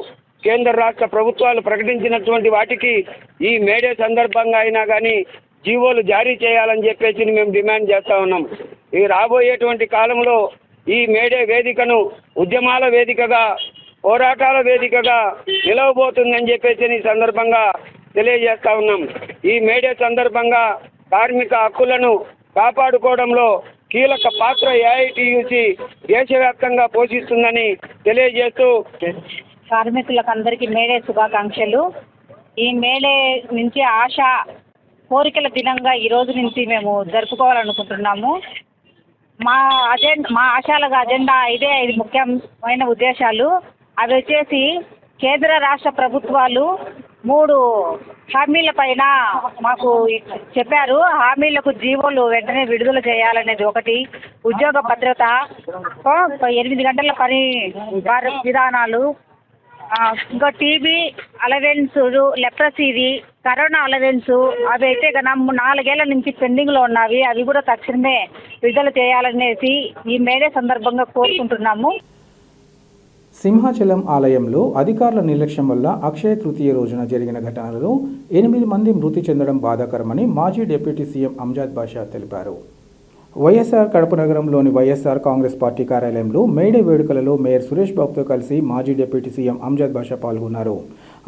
కేంద్ర రాష్ట్ర ప్రభుత్వాలు ప్రకటించినటువంటి వాటికి ఈ మేడే సందర్భంగా అయినా కానీ జీవోలు జారీ చేయాలని చెప్పేసి మేము డిమాండ్ చేస్తా ఉన్నాం. ఈ రాబోయేటువంటి కాలంలో ఈ మేడే వేదికను ఉద్యమాల వేదికగా, పోరాటాల వేదికగా నిలవబోతుందని చెప్పేసి ఈ సందర్భంగా తెలియజేస్తా ఉన్నాం. ఈ మేడే సందర్భంగా కార్మిక హక్కులను కాపాడుకోవడంలో కీలక పాత్ర ఏఐటీయూసీ దేశవ్యాప్తంగా పోషిస్తుందని తెలియజేస్తూ కార్మికులకు అందరికీ మేడే శుభాకాంక్షలు. ఈ మేడే నుంచి కోరికల దినంగా ఈ రోజు నుంచి మేము జరుపుకోవాలనుకుంటున్నాము. మా ఆశాల అజెండా 5 ముఖ్యమైన ఉద్దేశాలు. అవి వచ్చేసి కేంద్ర రాష్ట్ర ప్రభుత్వాలు 3 హామీల పైన మాకు చెప్పారు. హామీలకు జీవోలు వెంటనే విడుదల చేయాలనేది ఒకటి, ఉద్యోగ భద్రత, 8 గంటల పని విధానాలు, ఇంకా టీబీ అలవెన్స్, లెప్రసీది, కరోనా అలవెన్స్, అవి అయితే 4 ఏళ్ల నుంచి పెండింగ్లో ఉన్నవి. అవి కూడా తక్షణమే విడుదల చేయాలనేసి ఈ మేడే సందర్భంగా కోరుకుంటున్నాము. సింహాచలం ఆలయంలో అధికారుల నిర్లక్ష్యం వల్ల అక్షయ తృతీయ రోజున జరిగిన ఘటనలో 8 మంది మృతి చెందడం బాధాకరమని మాజీ డిప్యూటీ సీఎం అంజాద్ బాషా తెలిపారు. వైఎస్ఆర్ కడప నగరంలోని వైఎస్ఆర్ కాంగ్రెస్ పార్టీ కార్యాలయంలో మేడే వేడుకలలో మేయర్ సురేష్ బాబుతో కలిసి మాజీ డిప్యూటీ సీఎం అంజాద్ బాషా పాల్గొన్నారు.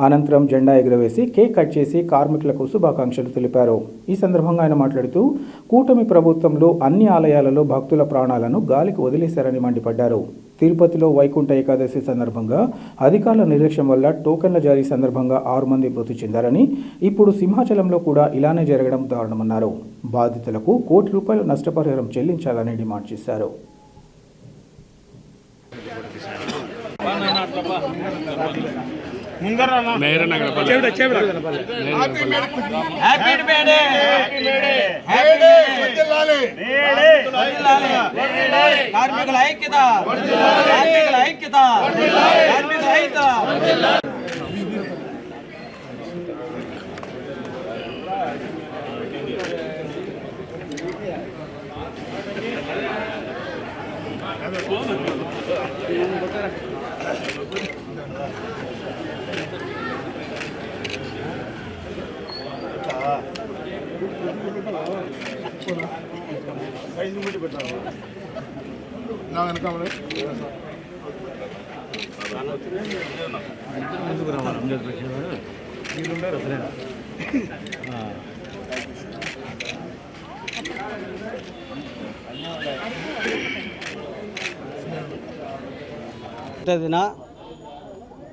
అనంతరం జెండా ఎగురవేసి కేక్ కట్ చేసి కార్మికులకు శుభాకాంక్షలు తెలిపారు. ఈ సందర్భంగా ఆయన మాట్లాడుతూ కూటమి ప్రభుత్వంలో అన్ని ఆలయాలలో భక్తుల ప్రాణాలను గాలికి వదిలేశారని మండిపడ్డారు. తిరుపతిలో వైకుంఠ ఏకాదశి సందర్భంగా అధికారుల నిర్లక్ష్యం వల్ల టోకెన్ల జారీ సందర్భంగా 6 మంది మృతి చెందారని, ఇప్పుడు సింహాచలంలో కూడా ఇలానే జరగడం దారుణమన్నారు. బాధితులకు ₹1 కోటి నష్టపరిహారం చెల్లించాలని డిమాండ్ చేశారు. కార్మికుల ఐక్యత, కార్మికుల ఐక్యత, కార్మికుల ఐక్యత.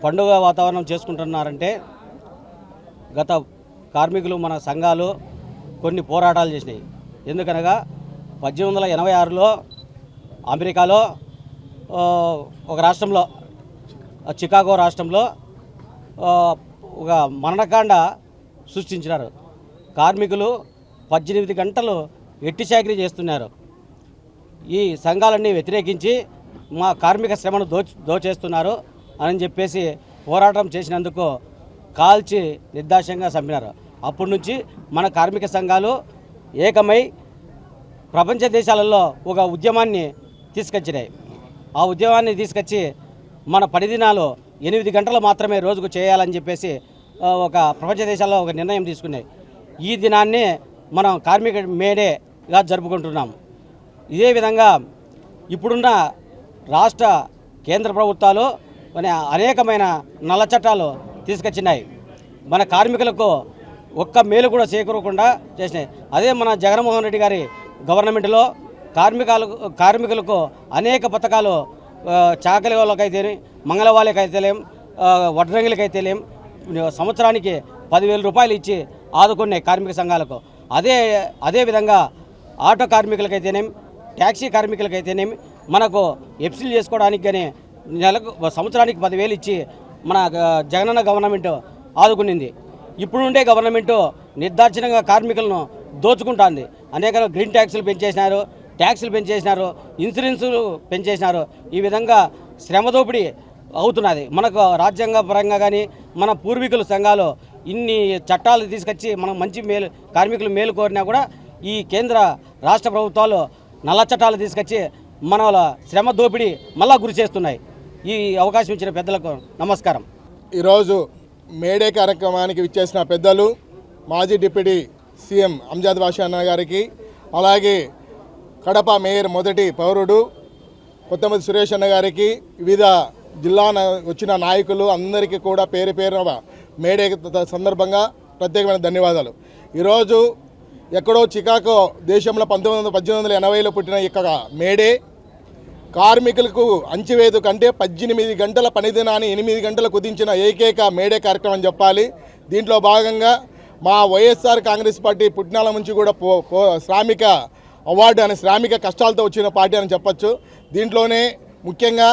పండుగ వాతావరణం చేసుకుంటున్నారంటే గత కార్మికులు మన సంఘాలు కొన్ని పోరాటాలు చేసినాయి. ఎందుకనగా 1886లో అమెరికాలో ఒక రాష్ట్రంలో, చికాగో రాష్ట్రంలో ఒక మరణకాండ సృష్టించినారు. కార్మికులు 18 గంటలు ఎట్టి చాకిరీ చేస్తున్నారు. ఈ సంఘాలన్నీ వ్యతిరేకించి మా కార్మిక శ్రమను దోచేస్తున్నారు అని చెప్పేసి పోరాటం చేసినందుకు కాల్చి నిర్దాక్షంగా చంపినారు. అప్పటి నుంచి మన కార్మిక సంఘాలు ఏకమై ప్రపంచ దేశాలలో ఒక ఉద్యమాన్ని తీసుకొచ్చినాయి. ఆ ఉద్యమాన్ని తీసుకొచ్చి మన పని దినాలు 8 గంటలు మాత్రమే రోజుకు చేయాలని చెప్పేసి ఒక ప్రపంచ దేశాల్లో ఒక నిర్ణయం తీసుకున్నాయి. ఈ దినాన్ని మనం కార్మిక మేడేగా జరుపుకుంటున్నాం. ఇదే విధంగా ఇప్పుడున్న రాష్ట్ర కేంద్ర ప్రభుత్వాలు అనేకమైన నల్ల చట్టాలు తీసుకొచ్చినాయి. మన కార్మికులకు ఒక్క మేలు కూడా చేకూరకుండా చేసినాయి. అదే మన జగన్మోహన్ రెడ్డి గారి గవర్నమెంట్లో కార్మికులకు అనేక పథకాలు, చాకలి వాళ్ళకైతేనే, మంగళ వాళ్ళకైతేలేం, వడ్రంగిలకైతేలేం సంవత్సరానికి 10,000 రూపాయలు ఇచ్చి ఆదుకునే కార్మిక సంఘాలకు. అదేవిధంగా ఆటో కార్మికులకైతేనేమి, ట్యాక్సీ కార్మికులకైతేనేమి మనకు ఎఫ్సీలు చేసుకోవడానికి కానీ సంవత్సరానికి 10,000 ఇచ్చి మన జగనన్న గవర్నమెంట్ ఆదుకునింది. ఇప్పుడుండే గవర్నమెంటు నిర్దాక్షిణ్యంగా కార్మికులను దోచుకుంటుంది. అనేక గ్రీన్ ట్యాక్సులు పెంచేసినారు, ట్యాక్సులు పెంచేసినారు, ఇన్సూరెన్సులు పెంచేసినారు. ఈ విధంగా శ్రమ దోపిడీ అవుతున్నది. మనకు రాజ్యాంగ పరంగా కానీ మన పూర్వీకుల సంఘాలు ఇన్ని చట్టాలు తీసుకొచ్చి మనం మంచి మేలు కార్మికులు మేలు కోరినా కూడా ఈ కేంద్ర రాష్ట్ర ప్రభుత్వాలు నల్ల చట్టాలు తీసుకొచ్చి మన శ్రమ దోపిడీ మళ్ళా గురి చేస్తున్నాయి. ఈ అవకాశం ఇచ్చిన పెద్దలకు నమస్కారం. ఈరోజు మేడే కార్యక్రమానికి విచ్చేసిన పెద్దలు మాజీ డిప్యూటీ సీఎం అంజాద్ బాషా అన్న గారికి, అలాగే కడప మేయర్ మొదటి పౌరుడు కొత్తమతి సురేష్ అన్న గారికి, వివిధ జిల్లా వచ్చిన నాయకులు అందరికీ కూడా పేరు పేరున మేడే సందర్భంగా ప్రత్యేకమైన ధన్యవాదాలు. ఈరోజు ఎక్కడో చికాగో దేశంలో 1880లో పుట్టిన ఇక్కడ మేడే కార్మికులకు అంచివేదు కంటే 18 గంటల పనిదినాన్ని 8 గంటలు కుదించిన ఏకైక మేడే కార్యక్రమం చెప్పాలి. దీంట్లో భాగంగా మా వైఎస్ఆర్ కాంగ్రెస్ పార్టీ పుట్టినాల నుంచి కూడా శ్రామిక అవార్డు అనే శ్రామిక కష్టాలతో వచ్చిన పార్టీ అని చెప్పచ్చు. దీంట్లోనే ముఖ్యంగా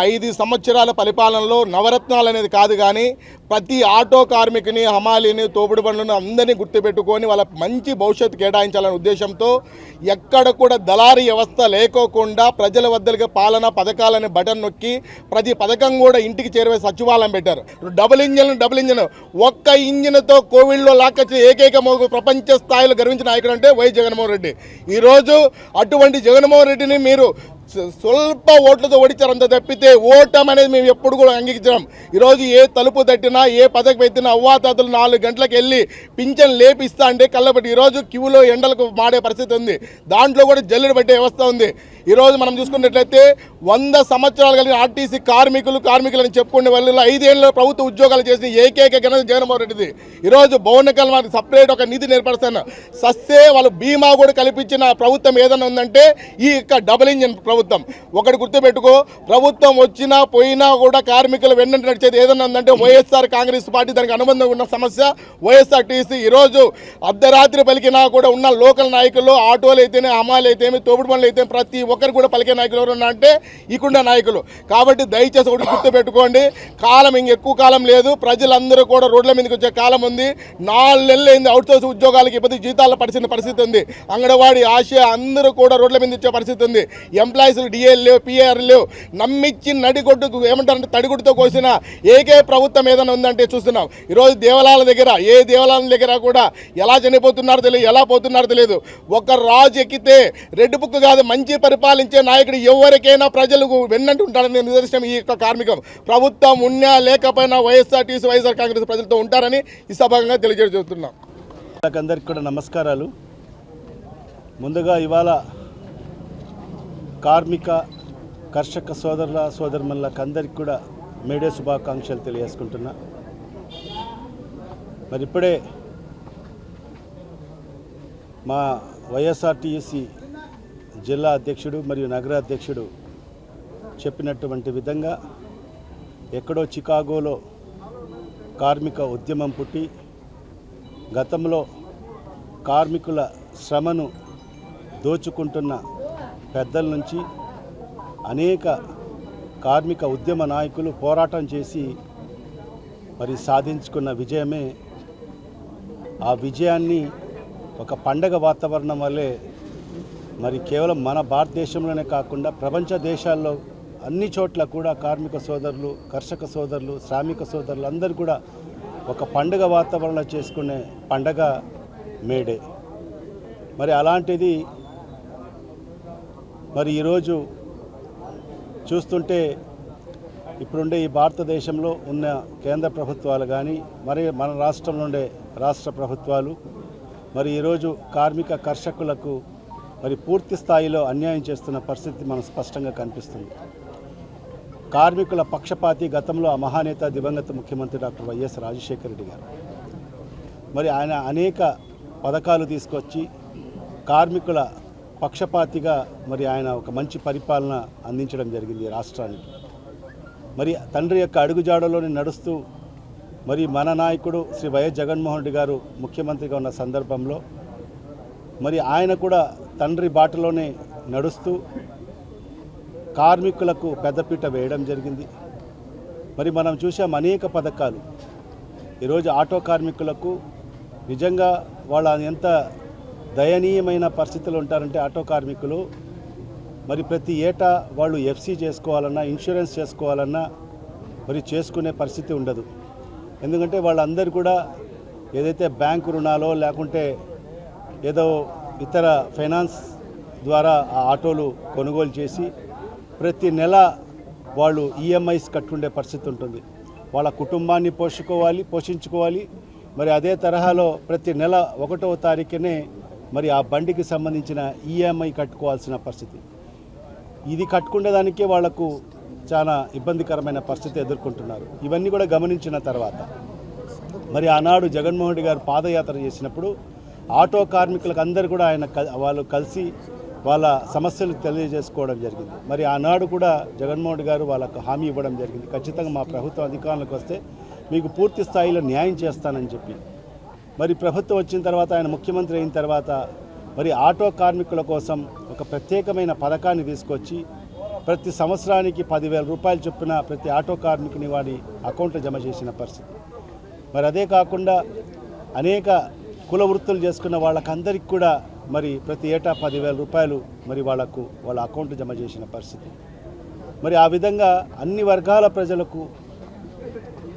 5 సంవత్సరాల పరిపాలనలో నవరత్నాలు అనేది కాదు, కానీ ప్రతి ఆటో కార్మికుని, హమాలీని, తోపుడు బండ్లను అందరినీ గుర్తుపెట్టుకొని వాళ్ళ మంచి భవిష్యత్తు కేటాయించాలనే ఉద్దేశంతో ఎక్కడ కూడా దళారీ వ్యవస్థ లేకోకుండా ప్రజల వద్దలుగా పాలన పథకాలని బటన్ నొక్కి ప్రతి పథకం కూడా ఇంటికి చేరువే సచివాలయం పెట్టారు. డబుల్ ఇంజన్ ఒక్క ఇంజిన్తో కోవిడ్లో లాక్కొచ్చిన ఏకైక ప్రపంచ స్థాయిలో గర్వించిన నాయకుడు అంటే వై జగన్మోహన్ రెడ్డి. ఈరోజు అటువంటి జగన్మోహన్ రెడ్డిని మీరు స్వల్ప ఓట్లతో ఓడించారంత తప్పితే ఓటం అనేది మేము ఎప్పుడు కూడా అంగీకరించాం. ఈరోజు ఏ తలుపు తట్టినా, ఏ పథకం ఎత్తినా అవ్వాతాతలు 4 గంటలకు వెళ్ళి పింఛన్ లేపిస్తా అంటే కళ్ళబట్టి ఈరోజు క్యూలో ఎండలకు మాడే పరిస్థితి ఉంది. దాంట్లో కూడా జల్లెడ పట్టే వ్యవస్థ ఉంది. ఈరోజు మనం చూసుకున్నట్లయితే 100 సంవత్సరాలు కలిగిన ఆర్టీసీ కార్మికులని చెప్పుకునే వాళ్ళు 5 ఏళ్ళలో ప్రభుత్వ ఉద్యోగాలు చేసిన ఏకైక ఘనత జగన్మోహన్ రెడ్డిది. ఈరోజు భవన కల్యాణానికి సపరేట్ ఒక నిధి ఏర్పరుస్తాను సస్తే వాళ్ళు బీమా కూడా కల్పించిన ప్రభుత్వం ఏదైనా ఉందంటే ఈ డబుల్ ఇంజిన్ ప్రభుత్వం. ఒకటి గుర్తుపెట్టుకో, ప్రభుత్వం వచ్చినా పోయినా కూడా కార్మికులు వెన్నంటి నడిచేది ఏదైనా ఉందంటే వైఎస్ఆర్ కాంగ్రెస్ పార్టీ, దానికి అనుబంధంగా ఉన్న సమస్య వైఎస్ఆర్టీసీ. ఈరోజు అర్ధరాత్రి పలికినా కూడా ఉన్న లోకల్ నాయకులు, ఆటోలు అయితేనే, హమాలు అయితేనే, తోపుడు బండ్లు అయితే ప్రతి ఒక్కరు కూడా పలికే నాయకులు ఎవరు అంటే ఇకుండా నాయకులు. కాబట్టి దయచేసి ఒకటి గుర్తుపెట్టుకోండి, కాలం ఇంకెక్కువ కాలం లేదు. ప్రజలందరూ కూడా రోడ్ల మీదకి వచ్చే కాలం ఉంది. 4 నెలలు అయింది అవుట్సోర్స్ ఉద్యోగాలకి ఇబ్బంది జీతాలు పడిచిన పరిస్థితి ఉంది. అంగన్వాడీ ఆశ అందరూ కూడా రోడ్ల మీద వచ్చే పరిస్థితి ఉంది. ఎంప్లాయీస్ డిఏలు లేవు, పిఆర్ లేవు. నమ్మిచ్చి నడిగొడ్డు ఏమంటారంటే తడిగుడ్డుతో కోసిన ఏకే ప్రభుత్వం ఏదైనా ఉందంటే చూస్తున్నాం. ఈరోజు దేవాలయాల దగ్గర, ఏ దేవాలయాల దగ్గర కూడా ఎలా చనిపోతున్నారో తెలియదు, ఎలా పోతున్నారో తెలియదు. ఒక రాజు ఎక్కితే రెడ్ బుక్ కాదు, మంచి పరిపాలించే నాయకుడు ఎవరికైనా ప్రజలకు వెన్నంటి ఉంటారని నిదర్శనం ఈ యొక్క కార్మికం. ప్రభుత్వం ఉన్నా లేకపోయినా వైఎస్ఆర్టీసీ, వైఎస్ఆర్ కాంగ్రెస్ ప్రజలతో ఉంటారని ఈ సభంగా తెలియజేస్తున్నాం. అందరికీ కూడా నమస్కారాలు. ముందుగా ఇవాళ కార్మిక కర్షక సోదరులకు అందరికీ కూడా మేడే శుభాకాంక్షలు తెలియజేసుకుంటున్నా. మరి ఇప్పుడే మా వైఎస్ఆర్టీసీ జిల్లా అధ్యక్షుడు మరియు నగర అధ్యక్షుడు చెప్పినటువంటి విధంగా ఎక్కడో చికాగోలో కార్మిక ఉద్యమం పుట్టి గతంలో కార్మికుల శ్రమను దోచుకుంటున్న పెద్దల నుంచి అనేక కార్మిక ఉద్యమ నాయకులు పోరాటం చేసి మరి సాధించుకున్న విజయమే. ఆ విజయాన్ని ఒక పండగ వాతావరణం వల్లే మరి కేవలం మన భారతదేశంలోనే కాకుండా ప్రపంచ దేశాల్లో అన్ని చోట్ల కూడా కార్మిక సోదరులు, కర్షక సోదరులు, శ్రామిక సోదరులు అందరూ కూడా ఒక పండుగ వాతావరణంలో చేసుకునే పండగ మేడే. మరి అలాంటిది మరి ఈరోజు చూస్తుంటే ఇప్పుడుండే ఈ భారతదేశంలో ఉన్న కేంద్ర ప్రభుత్వాలు కానీ మరి మన రాష్ట్రంలో ఉండే రాష్ట్ర ప్రభుత్వాలు మరి ఈరోజు కార్మిక కర్షకులకు మరి పూర్తి స్థాయిలో అన్యాయం చేస్తున్న పరిస్థితి మనకు స్పష్టంగా కనిపిస్తుంది. కార్మికుల పక్షపాతి గతంలో ఆ మహానేత దివంగత ముఖ్యమంత్రి డాక్టర్ వైఎస్ రాజశేఖర రెడ్డి గారు. మరి ఆయన అనేక పథకాలు తీసుకొచ్చి కార్మికుల పక్షపాతిగా మరి ఆయన ఒక మంచి పరిపాలన అందించడం జరిగింది రాష్ట్రానికి. మరి తండ్రి యొక్క అడుగుజాడలోనే నడుస్తూ మరి మన నాయకుడు శ్రీ వైఎస్ జగన్మోహన్ రెడ్డి గారు ముఖ్యమంత్రిగా ఉన్న సందర్భంలో మరి ఆయన కూడా తండ్రి బాటలోనే నడుస్తూ కార్మికులకు పెద్దపీట వేయడం జరిగింది. మరి మనం చూసాం అనేక పథకాలు. ఈరోజు ఆటో కార్మికులకు నిజంగా వాళ్ళ ఎంత దయనీయమైన పరిస్థితులు ఉంటారంటే ఆటో కార్మికులు మరి ప్రతి ఏటా వాళ్ళు ఎఫ్సీ చేసుకోవాలన్నా ఇన్సూరెన్స్ చేసుకోవాలన్నా మరి చేసుకునే పరిస్థితి ఉండదు. ఎందుకంటే వాళ్ళందరూ కూడా ఏదైతే బ్యాంకు రుణాలో లేకుంటే ఏదో ఇతర ఫైనాన్స్ ద్వారా ఆ ఆటోలు కొనుగోలు చేసి ప్రతి నెల వాళ్ళు ఈఎంఐస్ కట్టుండే పరిస్థితి ఉంటుంది. వాళ్ళ కుటుంబాన్ని పోషించుకోవాలి. మరి అదే తరహాలో ప్రతి నెల 1వ తారీఖునే మరి ఆ బండికి సంబంధించిన ఈఎంఐ కట్టుకోవాల్సిన పరిస్థితి. ఇది కట్టుకునేదానికే వాళ్లకు చాలా ఇబ్బందికరమైన పరిస్థితి ఎదుర్కొంటున్నారు. ఇవన్నీ కూడా గమనించిన తర్వాత మరి ఆనాడు జగన్మోహన్ రెడ్డి గారు పాదయాత్ర చేసినప్పుడు ఆటో కార్మికులకు అందరూ కూడా వాళ్ళు కలిసి వాళ్ళ సమస్యలు తెలియజేసుకోవడం జరిగింది. మరి ఆనాడు కూడా జగన్మోహన్ రెడ్డి గారు వాళ్ళకు హామీ ఇవ్వడం జరిగింది, ఖచ్చితంగా మా ప్రభుత్వం అధికారంలోకి వస్తే మీకు పూర్తి స్థాయిలో న్యాయం చేస్తానని చెప్పి. మరి ప్రభుత్వం వచ్చిన తర్వాత ఆయన ముఖ్యమంత్రి అయిన తర్వాత మరి ఆటో కార్మికుల కోసం ఒక ప్రత్యేకమైన పథకాన్ని తీసుకొచ్చి ప్రతి సంవత్సరానికి 10,000 రూపాయలు చొప్పున ప్రతి ఆటో కార్మికుని వాడి అకౌంట్లో జమ చేసిన పరిస్థితి. మరి అదే కాకుండా అనేక కుల వృత్తులు చేసుకున్న వాళ్ళకందరికీ కూడా మరి ప్రతి ఏటా 10,000 రూపాయలు మరి వాళ్ళ అకౌంట్ జమ చేసిన పరిస్థితి. మరి ఆ విధంగా అన్ని వర్గాల ప్రజలకు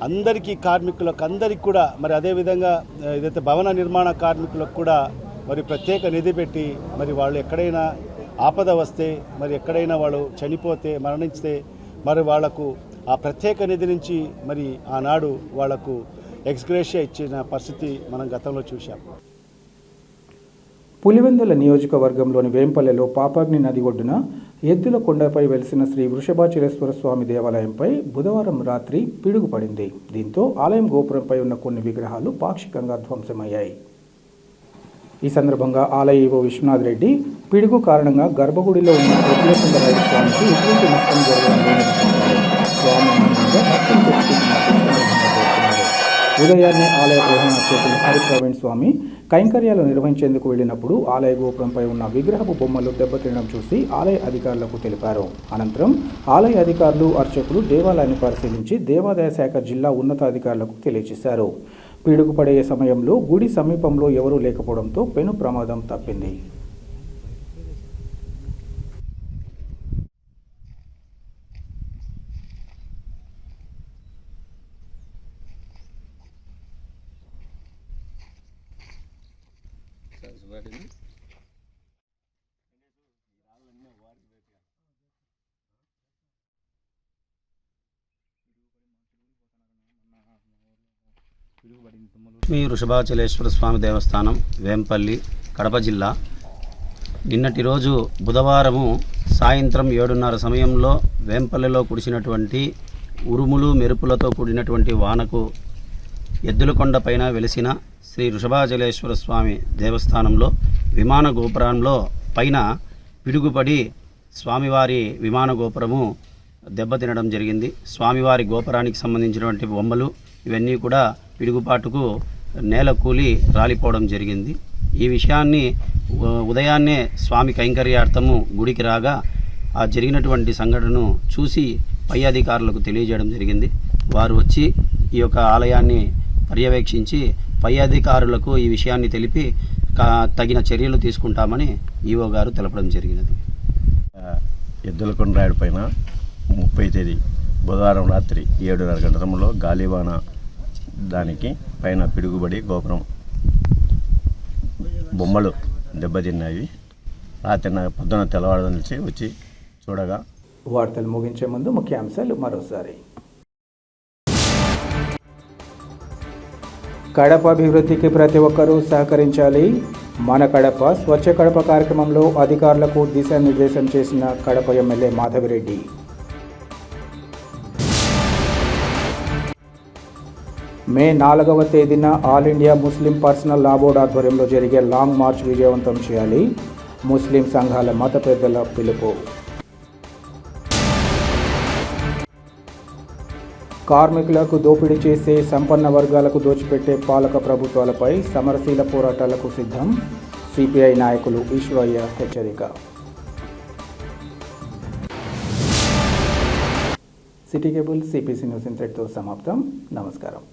అందరికీ కార్మికులకు అందరికీ కూడా మరి అదేవిధంగా ఏదైతే భవన నిర్మాణ కార్మికులకు కూడా మరి ప్రత్యేక నిధి పెట్టి మరి వాళ్ళు ఎక్కడైనా ఆపద వస్తే మరి ఎక్కడైనా వాళ్ళు చనిపోతే మరణిస్తే మరి వాళ్లకు ఆ ప్రత్యేక నిధి నుంచి మరి ఆనాడు వాళ్లకు ఎక్స్గ్రేషియా ఇచ్చిన పరిస్థితి మనం గతంలో చూశాం. పులివెందుల నియోజకవర్గంలోని వేంపల్లెలో పాపాగ్ని నది ఒడ్డున ఎద్దుల కొండపై వెలిసిన శ్రీ వృషభాచలేశ్వర స్వామి దేవాలయంపై బుధవారం రాత్రి పిడుగు పడింది. దీంతో ఆలయం గోపురంపై ఉన్న కొన్ని విగ్రహాలు పాక్షికంగా ధ్వంసమయ్యాయి. ఈ సందర్భంగా ఆలయ ఈవో విశ్వనాథ్ రెడ్డి పిడుగు కారణంగా గర్భగుడిలో ఉన్న ఎద్దుల కొండరాయ స్వామికి ఎటువంటి నష్టం జరగలేదని స్వామి ఉదయాన్నే ఆలయ ప్రధాన అర్చకులు హరిప్రవీణ్ స్వామి కైంకర్యాలు నిర్వహించేందుకు వెళ్లినప్పుడు ఆలయ గోపురంపై ఉన్న విగ్రహపు బొమ్మలు దెబ్బతినడం చూసి ఆలయ అధికారులకు తెలిపారు. అనంతరం ఆలయ అధికారులు అర్చకులు దేవాలయాన్ని పరిశీలించి దేవాదాయ శాఖ జిల్లా ఉన్నతాధికారులకు తెలియజేశారు. పిడుగు పడే సమయంలో గుడి సమీపంలో ఎవరూ లేకపోవడంతో పెను ప్రమాదం తప్పింది. శ్రీ వృషభాచలేశ్వర స్వామి దేవస్థానం వేంపల్లి కడప జిల్లా. నిన్నటి రోజు బుధవారము సాయంత్రం 7:30 సమయంలో వేంపల్లిలో కురిసినటువంటి ఉరుములు మెరుపులతో కూడినటువంటి వానకు ఎద్దులకొండ పైన వెలిసిన శ్రీ వృషభాచలేశ్వర స్వామి దేవస్థానంలో విమాన గోపురంలో పైన పిడుగుపడి స్వామివారి విమాన గోపురము దెబ్బతినడం జరిగింది. స్వామివారి గోపురానికి సంబంధించినటువంటి బొమ్మలు ఇవన్నీ కూడా పిడుగుపాటుకు నేల కూలి రాలిపోవడం జరిగింది. ఈ విషయాన్ని ఉదయాన్నే స్వామి కైంకర్యార్థము గుడికి రాగా ఆ జరిగినటువంటి సంఘటనను చూసి పై అధికారులకు తెలియజేయడం జరిగింది. వారు వచ్చి ఈ యొక్క ఆలయాన్ని పర్యవేక్షించి పై అధికారులకు ఈ విషయాన్ని తెలిపి తగిన చర్యలు తీసుకుంటామని ఈవో గారు తెలపడం జరిగినది. ఎద్దులకొండ రాయుడు పైన 30 తేదీ బుధవారం రాత్రి 7:30 గంటల సమయంలో గాలివాన దానికి పైన పిడుగుబడి గోపురం బొమ్మలు దెబ్బతిన్నాయి. రాత్రి పొద్దున తెల్లవారుజామున నుంచి వచ్చి చూడగా. వార్తలు ముగించే ముందు ముఖ్యాంశాలు మరోసారి. కడప అభివృద్ధికి ప్రతి ఒక్కరూ సహకరించాలి. మన కడప స్వచ్ఛ కడప కార్యక్రమంలో అధికారులకు దిశానిర్దేశం చేసిన కడప ఎమ్మెల్యే మాధవిరెడ్డి. మే 4వ తేదీన ఆల్ ఇండియా ముస్లిం పర్సనల్ లా బోర్డు ఆధ్వర్యంలో జరిగే లాంగ్ మార్చ్ విజయవంతం చేయాలి. ముస్లిం సంఘాల మత పెద్దల పిలుపు. కార్మికులకు దోపిడీ చేసే సంపన్న వర్గాలకు దోచిపెట్టే పాలక ప్రభుత్వాలపై సమరశీల పోరాటాలకు సిద్ధం. సిపిఐ నాయకులు ఈశ్వరయ్య హెచ్చరిక. సిటీ కేబుల్ సిపిసి న్యూస్ ఇంతటితో సమాప్తం. నమస్కారం.